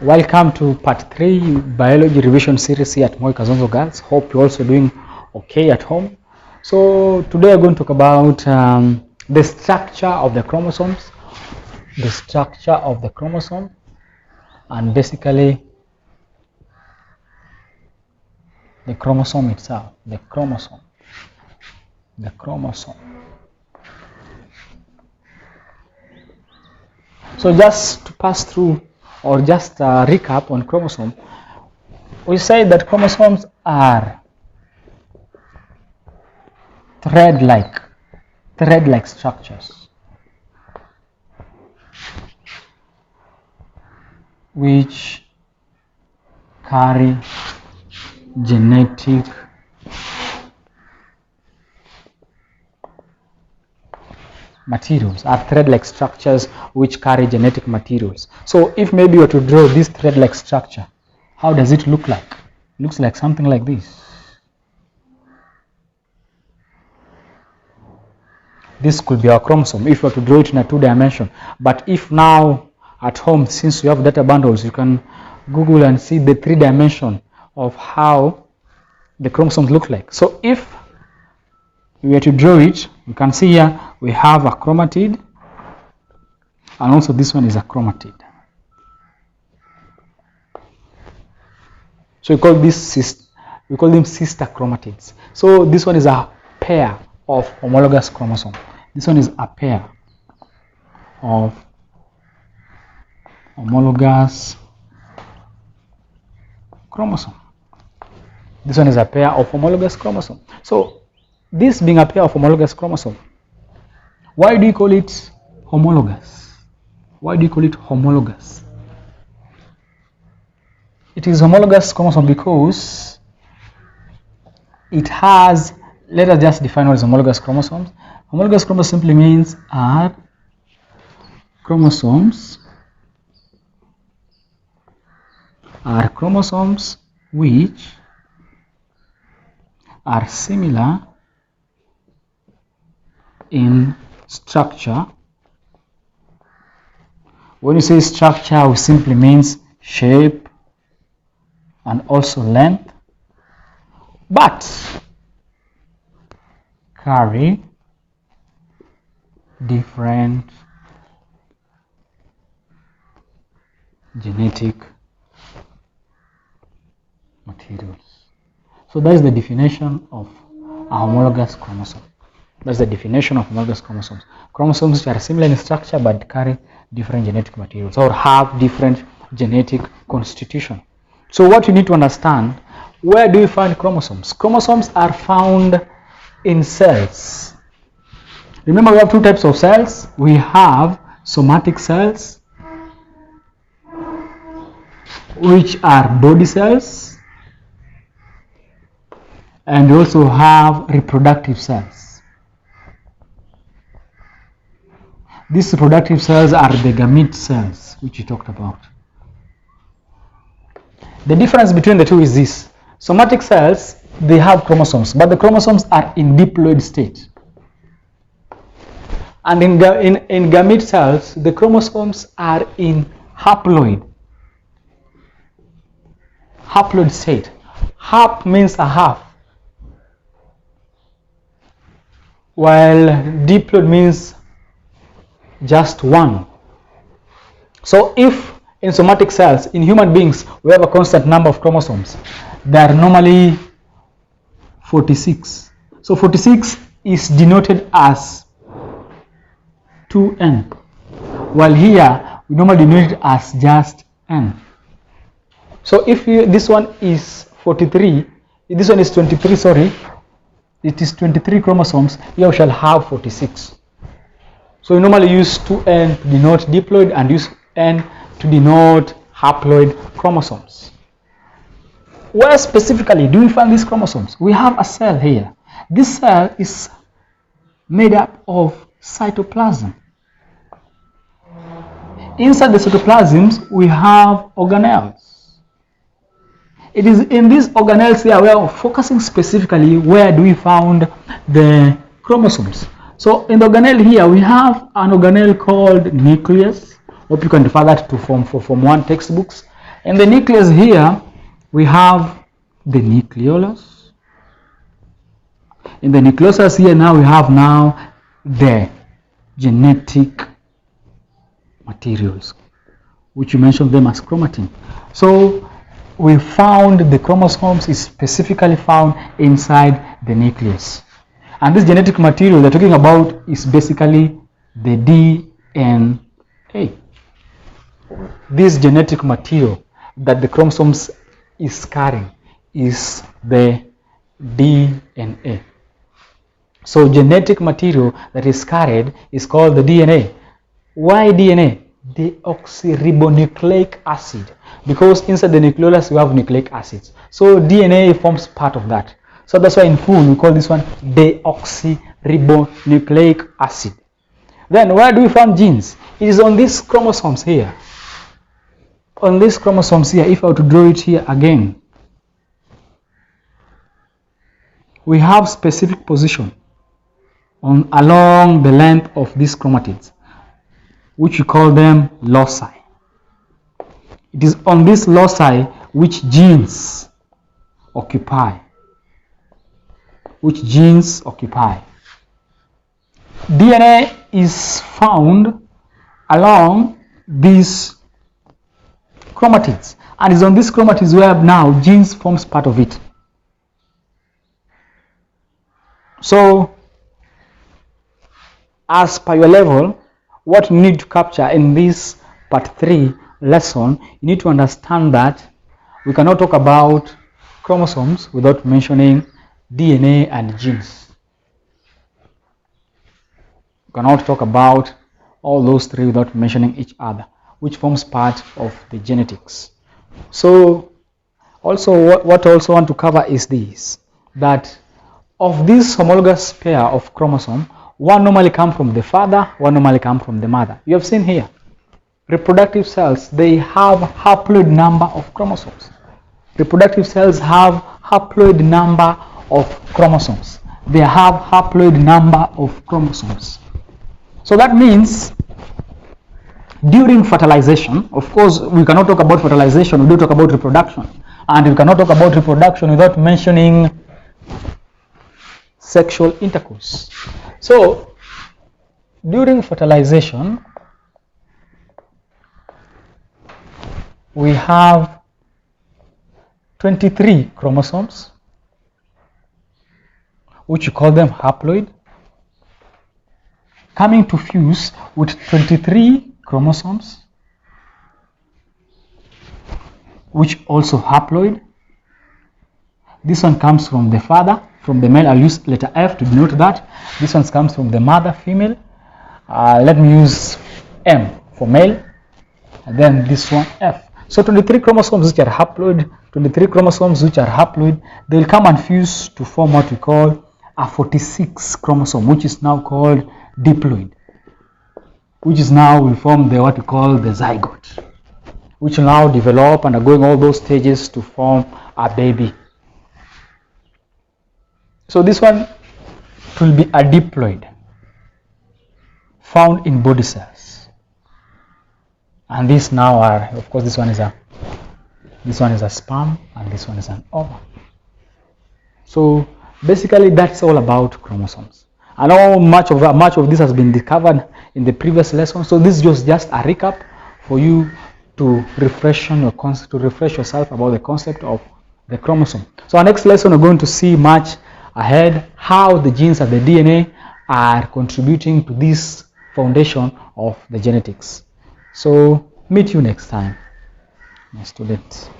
Welcome to part 3 biology revision series here at Kadzonzo girls. Hope you're also doing okay at home. So today we're going to talk about the structure of the chromosomes, and basically the chromosome itself, the chromosome. So just to pass through or just recap on chromosome, we say that chromosomes are thread-like structures which carry genetic materials, are thread-like structures which carry genetic materials. So if maybe you were to draw this thread-like structure, how does it look like? It looks like something like this. This could be our chromosome if you were to draw it in a 2-dimension. But if now at home, since you have data bundles, you can Google and see the 3-dimension of how the chromosomes look like. So if we were to draw it, you can see here we have a chromatid, and also this one is a chromatid. So we call them sister chromatids. So this one is a pair of homologous chromosome. This one is a pair of homologous chromosome. This one is a pair of homologous chromosome. So this being a pair of homologous chromosome, why do you call it homologous? Why do you call it homologous? It is homologous chromosome because it has, let us just define what is homologous chromosomes. Homologous chromosome simply means are chromosomes which are similar in structure. When you say structure, it simply means shape and also length, but carry different genetic materials. So that is the definition of a homologous chromosome. That's the definition of homologous chromosomes. Chromosomes which are similar in structure but carry different genetic materials or have different genetic constitution. So what you need to understand, where do you find chromosomes? Chromosomes are found in cells. Remember, we have 2 types of cells. We have somatic cells, which are body cells, and we also have reproductive cells. These reproductive cells are the gamete cells, which we talked about. The difference between the two is this. Somatic cells, they have chromosomes, but the chromosomes are in diploid state. And in gamete cells, the chromosomes are in haploid state. Hap means a half, while diploid means just one. So if in somatic cells, in human beings, we have a constant number of chromosomes, they are normally 46. So 46 is denoted as 2n, while here we normally denote it as just n. So if this one is 43, this one is 23, sorry, it is 23 chromosomes, here we shall have 46. So we normally use 2n to denote diploid and use n to denote haploid chromosomes. Where specifically do we find these chromosomes? We have a cell here. This cell is made up of cytoplasm. Inside the cytoplasms, we have organelles. It is in these organelles here we are focusing specifically where do we find the chromosomes. So in the organelle here, we have an organelle called nucleus. Hope you can refer that to Form 1 textbooks. In the nucleus here, we have the nucleolus. In the nucleus here now we have now the genetic materials, which you mentioned them as chromatin. So we found the chromosomes is specifically found inside the nucleus. And this genetic material they're talking about is basically the DNA. This genetic material that the chromosomes is carrying is the DNA. So genetic material that is carried is called the DNA. Why DNA? Deoxyribonucleic acid. Because inside the nucleolus we have nucleic acids. So DNA forms part of that. So that's why in full we call this one deoxyribonucleic acid. Then where do we find genes? It is on these chromosomes here. On these chromosomes here, if I were to draw it here again, we have specific position along the length of these chromatids, which we call them loci. It is on this loci which genes occupy. DNA is found along these chromatids, and is on these chromatids where now genes forms part of it. So as per your level, what you need to capture in this part 3 lesson, you need to understand that we cannot talk about chromosomes without mentioning DNA and genes. We cannot talk about all those 3 without mentioning each other, which forms part of the genetics. So also what I also want to cover is this, that of this homologous pair of chromosome, one normally comes from the father, one normally comes from the mother. You have seen here, reproductive cells, they have haploid number of chromosomes. Reproductive cells have haploid number of chromosomes. They have haploid number of chromosomes. So that means during fertilization, of course, we cannot talk about fertilization, we do talk about reproduction. And we cannot talk about reproduction without mentioning sexual intercourse. So, during fertilization, we have 23 chromosomes, which we call them haploid, coming to fuse with 23 chromosomes, which also haploid. This one comes from the father, from the male. I'll use letter F to denote that. This one comes from the mother, female. Let me use M for male, and then this one F. So 23 chromosomes which are haploid, 23 chromosomes which are haploid, they will come and fuse to form what we call a 46 chromosome, which is now called diploid, which is now will form the what we call the zygote, which will now develop and are going all those stages to form a baby. So this one will be a diploid found in body cells, and these now are, of course, this one is a sperm and this one is an ovum. So basically that's all about chromosomes. I know much of this has been covered in the previous lesson, so this is just a recap for you to refresh yourself about the concept of the chromosome. So our next lesson we're going to see much ahead how the genes and the DNA are contributing to this foundation of the genetics. So meet you next time, my students.